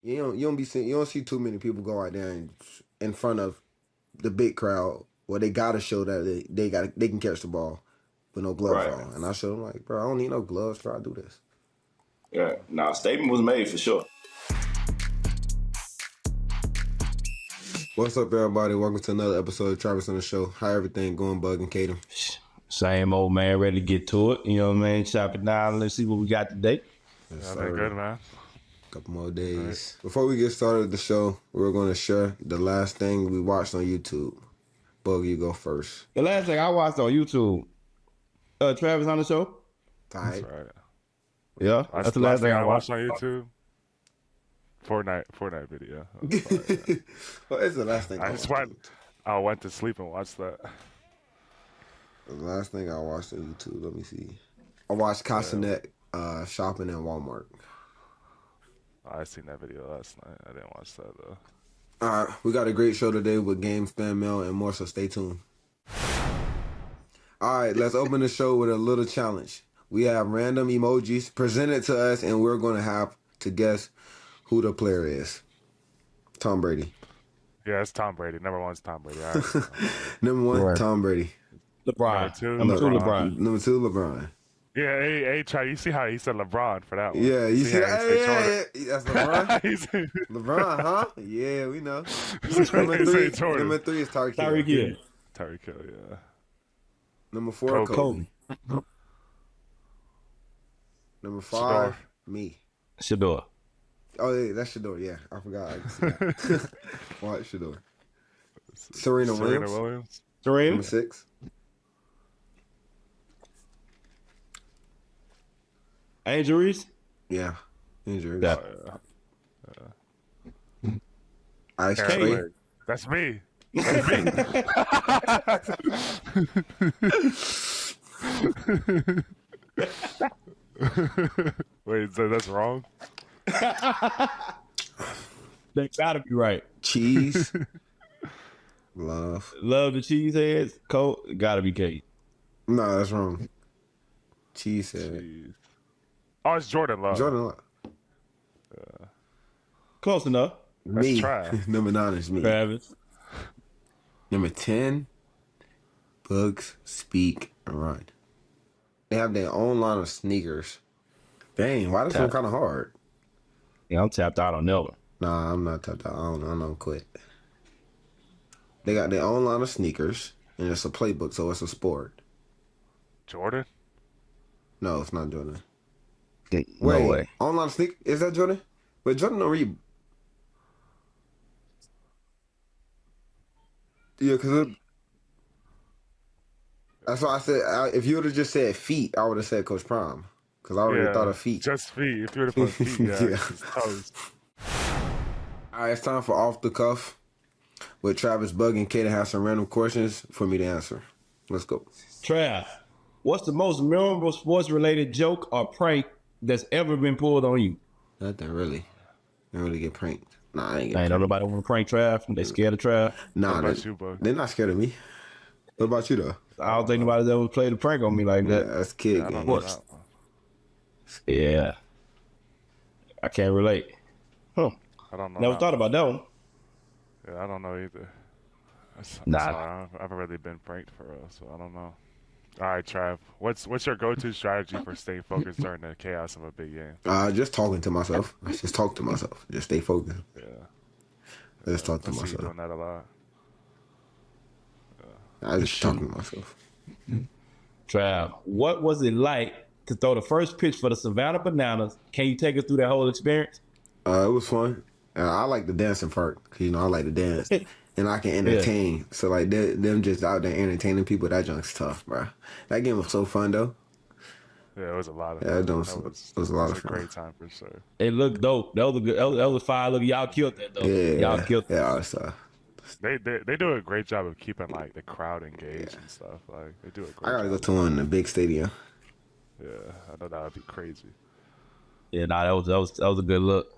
You don't see too many people go out there and in front of the big crowd. Well, they gotta show that they can catch the ball with no gloves Right. on. And I showed them like, bro, I don't need no gloves. Try to do this. Yeah. Nah, statement was made for sure. What's up, everybody? Welcome to another episode of Travis on the Show. How everything going, Boog and Kaden? Same old man, ready to get to it. You know what I mean? Chop it down. Let's see what we got today. Yes, Been good, man. Couple more days. Right. Before we get started with the show, we're going to share the last thing we watched on YouTube. Boog, you go first. The last thing I watched on YouTube, Travis on the show. All right. That's right. Yeah, that's the last thing I watched on YouTube. Fortnite video. Well, it's the last thing I went to sleep and watched that. The last thing I watched on YouTube, let me see. I watched Castanet shopping in Walmart. I seen that video last night. I didn't watch that though. All right, we got a great show today with games, fan mail, and more, so stay tuned. All right, let's open the show with a little challenge. We have random emojis presented to us, and we're going to have to guess who the player is. Tom Brady. Yeah, it's Tom Brady. Number one's Tom Brady. All right. Number one, Right. Tom Brady. LeBron. Number two, LeBron. Number two, LeBron. Yeah, hey, try. You see how he said LeBron for that one? Yeah, you see that? Yeah. That's LeBron. He's LeBron, huh? Yeah, we know. Number three is Tyreek Hill. Tyreek Hill. Tyreek Hill, yeah. Number four, Kobe. Number five, Shador. me. Shador. Oh, yeah, that's Shador. Yeah, I forgot. I can see that. What, Shador? Serena Williams. Serena. Number six. Angel Reese. Yeah, injuries. Yeah. Ice Aaron Trey. Wade. That's me. Wait, so that's wrong? They gotta be right. Cheese. Love. Love the cheese heads. Cole gotta be Kate. No, that's wrong. Cheese said. Jeez. Oh, it's Jordan Love. Jordan Love. Close enough. Me. Trav. Number 9 is me. Travis. Number 10, Books, Speak, and Run. They have their own line of sneakers. Dang, why this one kind of hard? Yeah, I'm tapped out on Nelvin. Nah, I'm not tapped out. I don't quit. They got their own line of sneakers, and it's a playbook, so it's a sport. Jordan? No, it's not Jordan. No Wait, way. online sneaker? Is that Jordan? But Jordan don't read. Yeah, because that's why I said, if you would have just said feet, I would have said Coach Prime. Because I already thought of feet. Just feet. If you would have put feet, yeah. Yeah. It's toes. All right, it's time for Off the Cuff with Travis, Bug, and Kaden have some random questions for me to answer. Let's go. Trav, what's the most memorable sports-related joke or prank that's ever been pulled on you? Nothing really. Didn't really get pranked. Nah, I ain't get Ain't pranked. nobody want to prank Trav. They scared of Trav. Nah, What about you, Bug? they're not scared of me. What about you, though? I don't think nobody's ever played a prank on me like Yeah, that. that's kid I don't game. know What? that one. Yeah. I can't relate. Huh. I don't know. Never that thought about that one. one. Yeah, I don't know either. Nah. Sorry, I haven't really been pranked for real, so I don't know. All right, Trav. What's your go-to strategy for staying focused during the chaos of a big game? Just talking to myself. I just talk to myself. Just stay focused. Yeah. Just talk to I see you myself. doing that a lot. I just talking to myself. Trav, what was it like to throw the first pitch for the Savannah Bananas? Can you take us through that whole experience? It was fun. I like the dancing part. 'Cause, I like to dance. And I can entertain. So, like, them just out there entertaining people, that junk's tough, bro. That game was so fun, though. Yeah, it was a lot of Yeah, fun. it was a lot of a fun. great time for sure. It looked dope. That was a good. That was fire. Look, y'all killed that though. Yeah. Y'all killed that. Yeah, it's They do a great job of keeping like the crowd engaged and stuff. Like they do a great I gotta job. go to one in the big stadium. Yeah, I know that would be crazy. Yeah, nah, that was a good look.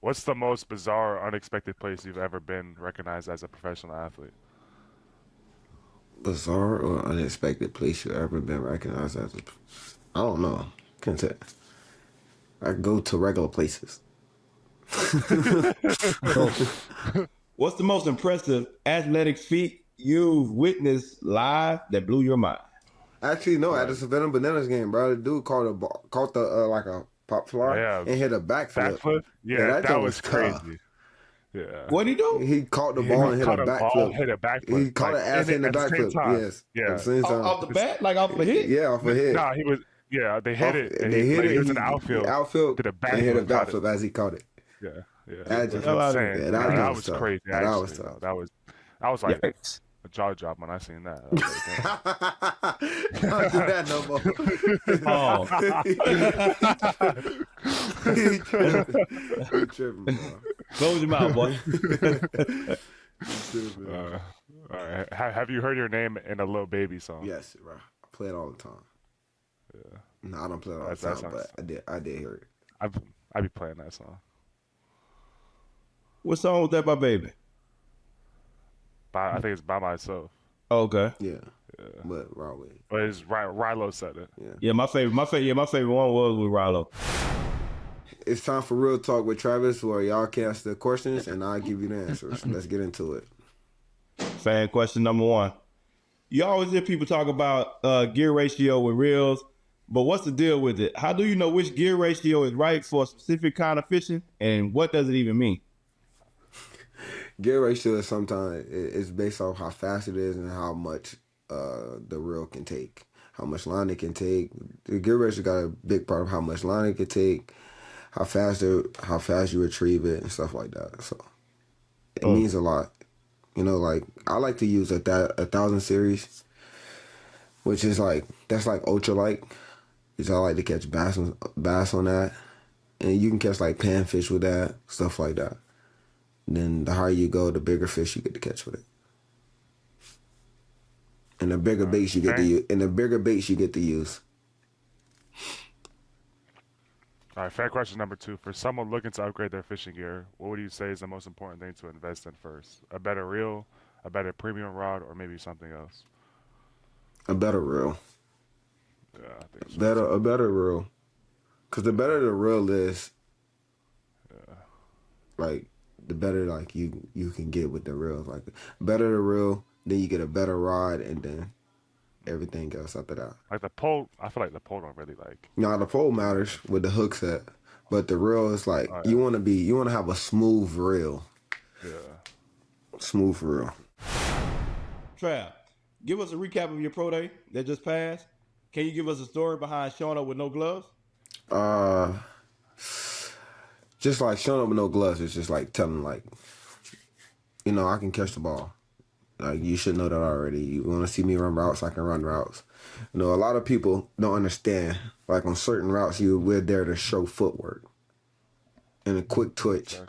What's the most bizarre or unexpected place you've ever been recognized as a professional athlete? Bizarre or unexpected place you ever been recognized as I don't know. Can't say. I go to regular places. What's the most impressive athletic feat you've witnessed live that blew your mind? Actually, no. At the Savannah Bananas game, bro, the dude caught the like a pop fly and hit a backflip. Backflip? Yeah, that was tough. crazy. Yeah. What'd he do? He caught the ball and hit a backflip. Hit a backflip. He caught an ass in the backflip. Yes. Yeah. At the same time. Off the bat? Like off the hit? Yeah, off a hit. Nah, he was. Yeah, they hit it. They hit it. He was in the outfield. Did a backflip and hit a backflip as he caught it. Yeah. That was crazy. That was tough. I was like a jaw drop when I seen that. Don't do that no more. He tripping, bro. Close your mouth, boy. All right. Have you heard your name in a Lil Baby song? Yes, bro. I play it all the time. Yeah. No, I don't play it all the time, but I did hear it. I be playing that song. What song was that by Baby? I think it's By Myself. Oh, okay. Yeah. But raw with it. But it's Rilo said it. Yeah, my favorite one was with Rilo. It's time for Real Talk with Travis, where y'all cast the questions and I'll give you the answers. Let's get into it. Fan question number 1. You always hear people talk about gear ratio with reels, but what's the deal with it? How do you know which gear ratio is right for a specific kind of fishing, and what does it even mean? Gear ratio is sometimes it's based off how fast it is and how much the reel can take, how much line it can take. The gear ratio got a big part of how much line it can take, how fast you retrieve it and stuff like that. So it means a lot. You know, like I like to use a 1,000 series, which is that's like ultralight. Because I like to catch bass on that, and you can catch like panfish with that, stuff like that. Then the higher you go, the bigger fish you get to catch with it, and the bigger baits you get to use. All right, fair question number 2. For someone looking to upgrade their fishing gear, what would you say is the most important thing to invest in first? A better reel, a better premium rod, or maybe something else? A better reel. Yeah, I think so. A better reel. Because the better the reel is, like, the better like you can get with the reel. Like, better the reel, then you get a better rod, and then everything else after that. Like the pole, I feel like the pole don't really like. No, the pole matters with the hook set, but the reel is like you want to have a smooth reel. Yeah. Smooth reel. Trav, give us a recap of your pro day that just passed. Can you give us a story behind showing up with no gloves? Just like showing up with no gloves, it's just like telling I can catch the ball. Like, you should know that already. You want to see me run routes, I can run routes. A lot of people don't understand. Like, on certain routes, we're there to show footwork and a quick twitch. Okay.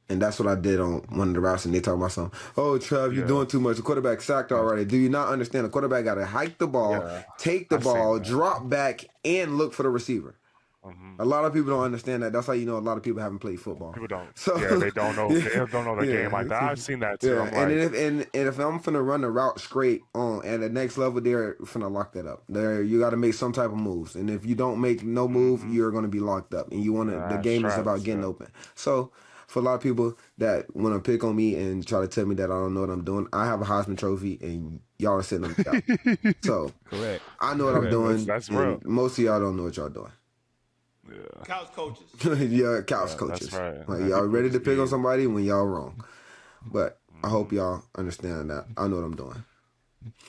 And that's what I did on one of the routes, and they talk about something. Oh, Trav, you're doing too much. The quarterback sacked already. Do you not understand? The quarterback got to hike the ball, take the ball, drop back, and look for the receiver. Mm-hmm. A lot of people don't understand that. That's how you know a lot of people haven't played football. People don't. So, they don't know. They don't know the game like that. I've seen that too. Yeah. And if I'm finna run the route straight on at the next level, they're finna lock that up. There, you got to make some type of moves. And if you don't make no move, you're gonna be locked up. And you want to. The game is about getting open. So, for a lot of people that want to pick on me and try to tell me that I don't know what I'm doing, I have a Heisman Trophy, and y'all are sitting on the couch. So, correct. I know what I'm doing. That's real. Most of y'all don't know what y'all doing. Yeah. Couch coaches. Couch coaches. That's right. Like, y'all ready to pick on somebody when y'all wrong. But I hope y'all understand that I know what I'm doing.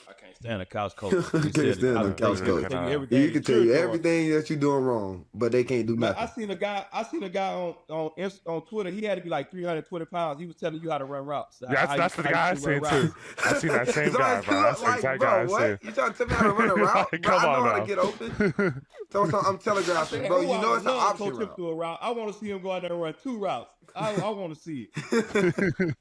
I can't stand a couch coach. I can't stand a couch coach. You can tell you everything that you're doing wrong, but they can't do nothing. I seen a guy on Twitter. He had to be like 320 pounds. He was telling you how to run routes. That's the guy I seen too. I seen that same guy, bro. That's the exact guy I seen. You trying to tell me how to run a route? Bro, I know how to get open. I'm telegraphing, bro. You know it's an option route. I want to see him go out there and run 2 routes. I want to see it.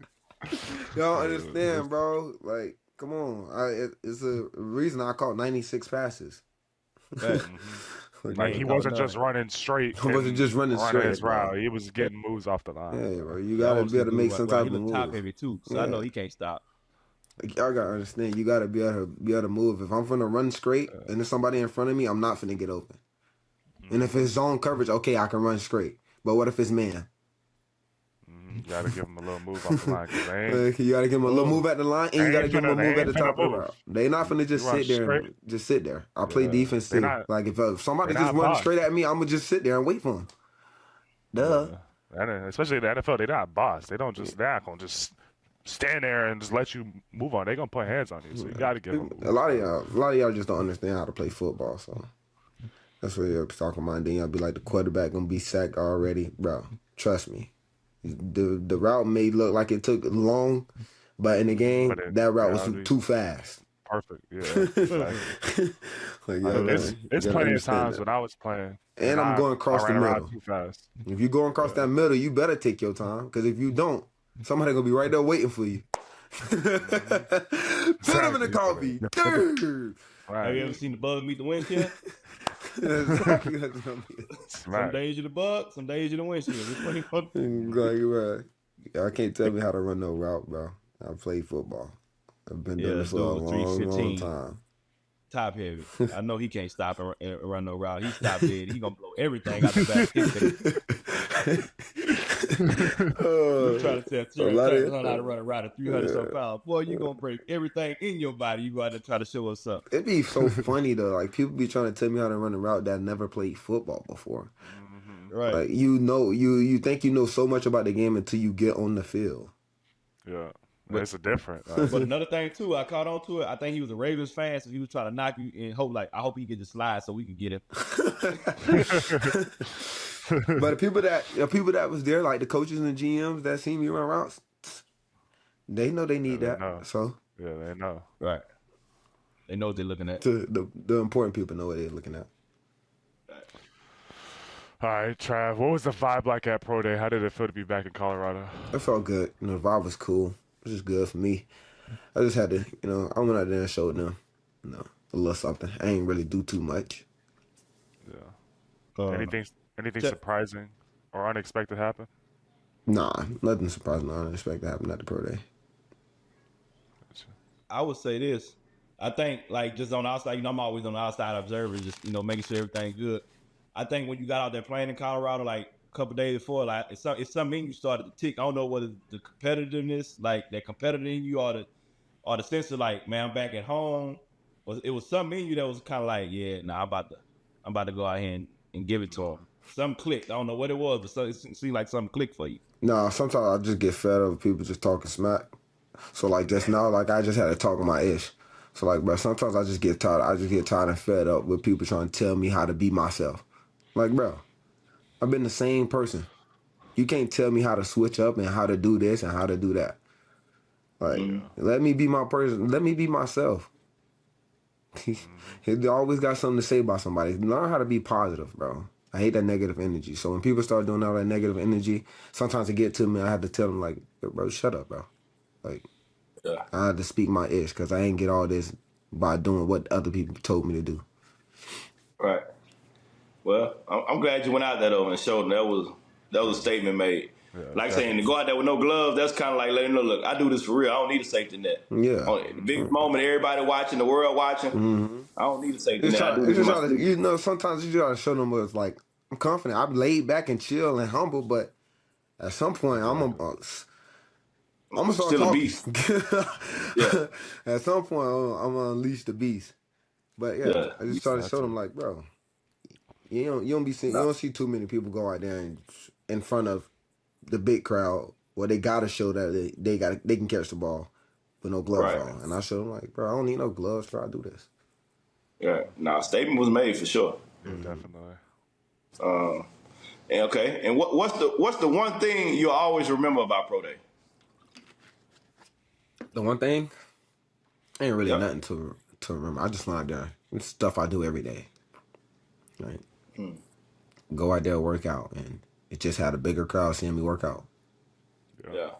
Y'all understand, bro? Like, come on. It's a reason I caught 96 passes. Like, he wasn't just running straight. He wasn't just running straight. His route. He was getting moves off the line. Yeah, bro. You gotta be able to make some type of move. He top heavy too, so I know he can't stop. Like, y'all gotta understand. You gotta be able to move. If I'm finna run straight and there's somebody in front of me, I'm not finna get open. And if it's zone coverage, okay, I can run straight. But what if it's man? You gotta give them a little move off the line because they ain't. You gotta give them a little move at the line, and you gotta give them a They move at ain't the finna top of the move. route. They not finna You just run sit there straight. and just sit there. I play defense They too. not. Like if somebody They just not run boss. straight at me, I'm gonna just sit there and wait for them. Duh. Especially the NFL, they not boss. They don't just not gonna just stand there and just let you move on. They gonna put hands on you, so you gotta give them. A lot of y'all just don't understand how to play football. So that's what you're talking about. And then y'all be like the quarterback gonna be sacked already, bro. Trust me. The route may look like it took long, but in the game, that route was too fast. Perfect. Yeah. It's plenty of times when I was playing, and I'm going across the middle. Too fast. If you're going across that middle, you better take your time, because if you don't, somebody gonna be right there waiting for you. Put him in the coffee. Right. Have you ever seen the bug meet the windshield? Some days you're the bug, some days you're the windshield. Right. I can't tell me how to run no route, bro. I play football. I've been doing this for a long time. Top heavy. I know he can't stop and run no route. He stopped dead. He gonna blow everything out the back. Try to tell how to run a route at 300-some pounds. Boy, you gonna break everything in your body. You gotta try to show us up. It'd be so funny though. Like people be trying to tell me how to run a route that never played football before. Right. Like you think you know so much about the game until you get on the field. Yeah. It's a different. But another thing too, I caught on to it. I think he was a Ravens fan, so he was trying to knock you and I hope he get the slide so we can get him. But the people that was there, like the coaches and the GMs that see me run routes, they know they need that. Know. So yeah, they know. Right. They know what they're looking at. The important people know what they're looking at. All right, Trav, what was the vibe like at Pro Day? How did it feel to be back in Colorado? It felt good. The vibe was cool. It was just good for me. I just had to, I went out there and showed them, a little something. I ain't really do too much. Yeah. Anything surprising or unexpected happen? Nah, nothing surprising or unexpected happened at the Pro Day. I would say this. I think, just on the outside, I'm always on the outside observer, just, making sure everything's good. I think when you got out there playing in Colorado, a couple days before, it's something in you started to tick. I don't know whether the competitiveness, that competitive in you, or the sense of man, I'm back at home. It was something in you that was kind of I'm about to go out here and give it to him. Something clicked. I don't know what it was, but it seemed like something clicked for you. Nah, sometimes I just get fed up with people just talking smack. So just now, I just had to talk my ish. So bro, sometimes I just get tired. I just get tired and fed up with people trying to tell me how to be myself. Bro, I've been the same person. You can't tell me how to switch up and how to do this and how to do that. Let me be my person. Let me be myself. He always got something to say about somebody. Learn how to be positive, bro. I hate that negative energy. So when people start doing all that negative energy, sometimes it get to me. I have to tell them bro, shut up, bro. I had to speak my ish because I ain't get all this by doing what other people told me to do. Right. Well, I'm glad you went out there though and showed them that was a statement made. Yeah, saying to go out there with no gloves, that's kind of like letting them know, look, I do this for real. I don't need a safety net. Yeah. The big moment, everybody watching, the world watching. Mm-hmm. I don't need a safety net. Sometimes you gotta show them what's I'm confident. I'm laid back and chill and humble, but at some point I'm gonna start still talking. A beast. Yeah. At some point I'm gonna unleash the beast. But I just try to show them bro, you don't see too many people go out there and in front of the big crowd where they gotta show that they can catch the ball with no gloves on. And I show them bro, I don't need no gloves to try to do this. Yeah, statement was made for sure. Yeah, definitely. And what's the one thing you'll always remember about Pro Day? The one thing ain't really nothing to remember. I just went out there. It's stuff I do every day. Go out there, work out, and it just had a bigger crowd seeing me work out. Yeah.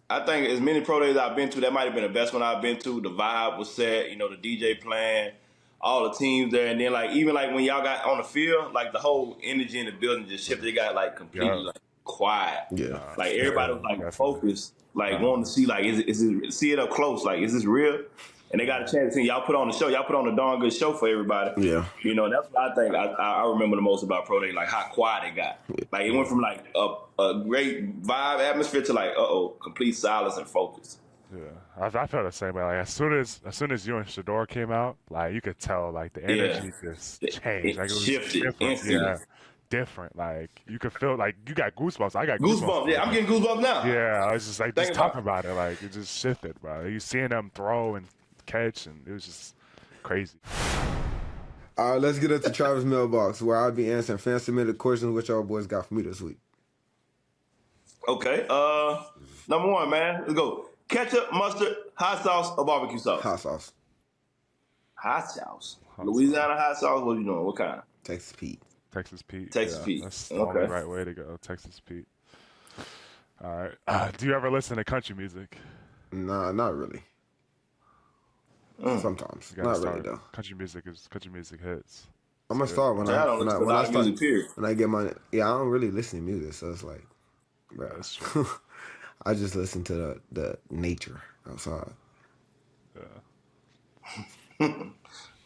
I think as many Pro Days I've been to, that might have been the best one I've been to. The vibe was set, the DJ playing, all the teams there, and then even when y'all got on the field, the whole energy in the building just shifted. It got completely quiet. Yeah. Like everybody was like definitely. focused, like wanting to see like is it see it up close, like is this real? And they got a chance to see y'all put on the show. Y'all put on a darn good show for everybody. Yeah. You know, that's what I think I remember the most about Pro Day, like how quiet it got. Like it went from like a great vibe atmosphere to like complete silence and focus. Yeah, I felt the same way. Like as soon as you and Shador came out, like you could tell, like the energy just changed. Like it was shifted different. instantly. Yeah, different. Like you could feel, like you got goosebumps. I got Goosebumps. Yeah, I'm getting goosebumps now. Yeah, I was just like just talking about it. Like it just shifted, bro. You seeing them throw and catch, and it was just crazy. All right, let's get into Travis Mailbox, where I'll be answering fan submitted questions which y'all boys got for me this week. Okay. Number one, man. Let's go. Ketchup, mustard, hot sauce, or barbecue sauce? Hot sauce. Hot sauce. Louisiana hot sauce. What are you doing? What kind? Texas Pete. Texas Pete. Texas yeah, Pete. That's the only right way to go. Texas Pete. All right. Do you ever listen to country music? Nah, not really. Sometimes. Not really though. Country music hits. I'm gonna start when I start music, period. when I get my I don't really listen to music, so it's like, bro. That's true. I just listen to the nature outside. Yeah.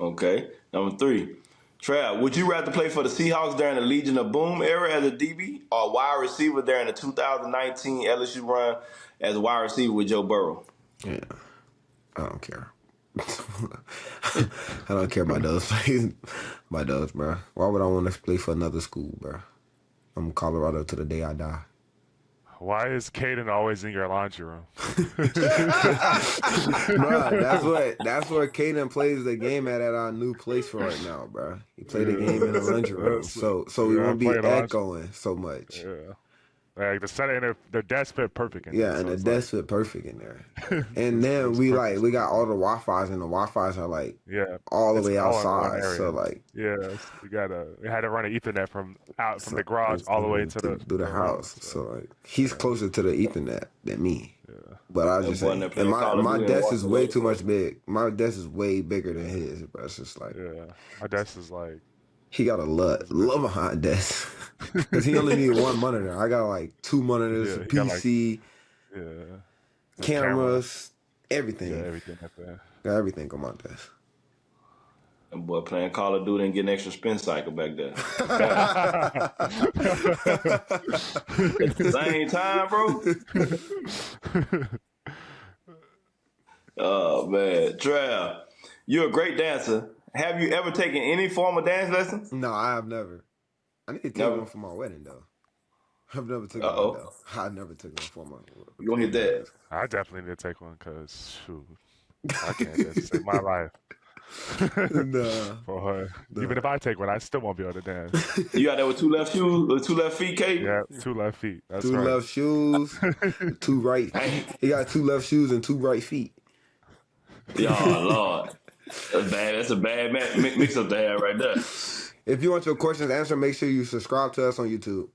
Okay. Number three. Trav, would you rather play for the Seahawks during the Legion of Boom era as a DB or wide receiver during the 2019 LSU run as a wide receiver with Joe Burrow? Yeah. I don't care. I don't care about those plays. By those, bro. Why would I want to play for another school, bro? I'm Colorado to the day I die. Why is Kaden always in your laundry room? Bro, that's where Kaden plays the game at our new place for right now, bro. He played the game in the laundry room, so we won't be echoing so much. Yeah. Like the center, the desk fit perfect in there. Yeah, and the desk fit perfect in there. And then we got all the Wi-Fi's, and the Wi-Fi's are like all the way outside. So like we had to run an Ethernet from the garage all the way to the house. So like he's closer to the Ethernet than me. Yeah. But I just saying, and my desk is way too much big. My desk is way bigger than his, bro. It's just like my desk is like. He got a love behind desk because he only need one monitor. I got like two monitors, PC, cameras, everything. Yeah, everything up there. Got everything on my desk. And boy, playing Call of Duty and getting extra spin cycle back there. At the same time, bro. Oh man, Trav, you're a great dancer. Have you ever taken any form of dance lessons? No, I have never. I need to take one for my wedding, though. I've never taken one, though. I never took one for my wedding. You gonna hit that? I definitely need to take one because, shoot, I can't just save my life. For her. Even if I take one, I still won't be able to dance. You got that with two left shoes, or 2 left feet, Kate? Yeah, 2 left feet. That's two right. Left shoes, 2 right. He got 2 left shoes and 2 right feet. Oh Lord. That's a bad mix up to have right there. If you want your questions answered, make sure you subscribe to us on YouTube.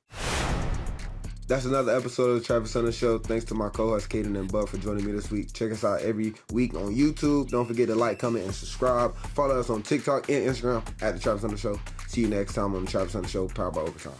That's another episode of the Travis Sonnabend Show. Thanks to my co-hosts Kaden and Bud for joining me this week. Check us out every week on YouTube. Don't forget to like, comment, and subscribe. Follow us on TikTok and Instagram at the Travis Sonnabend Show. See you next time on the Travis Sonnabend Show, powered by Overtime.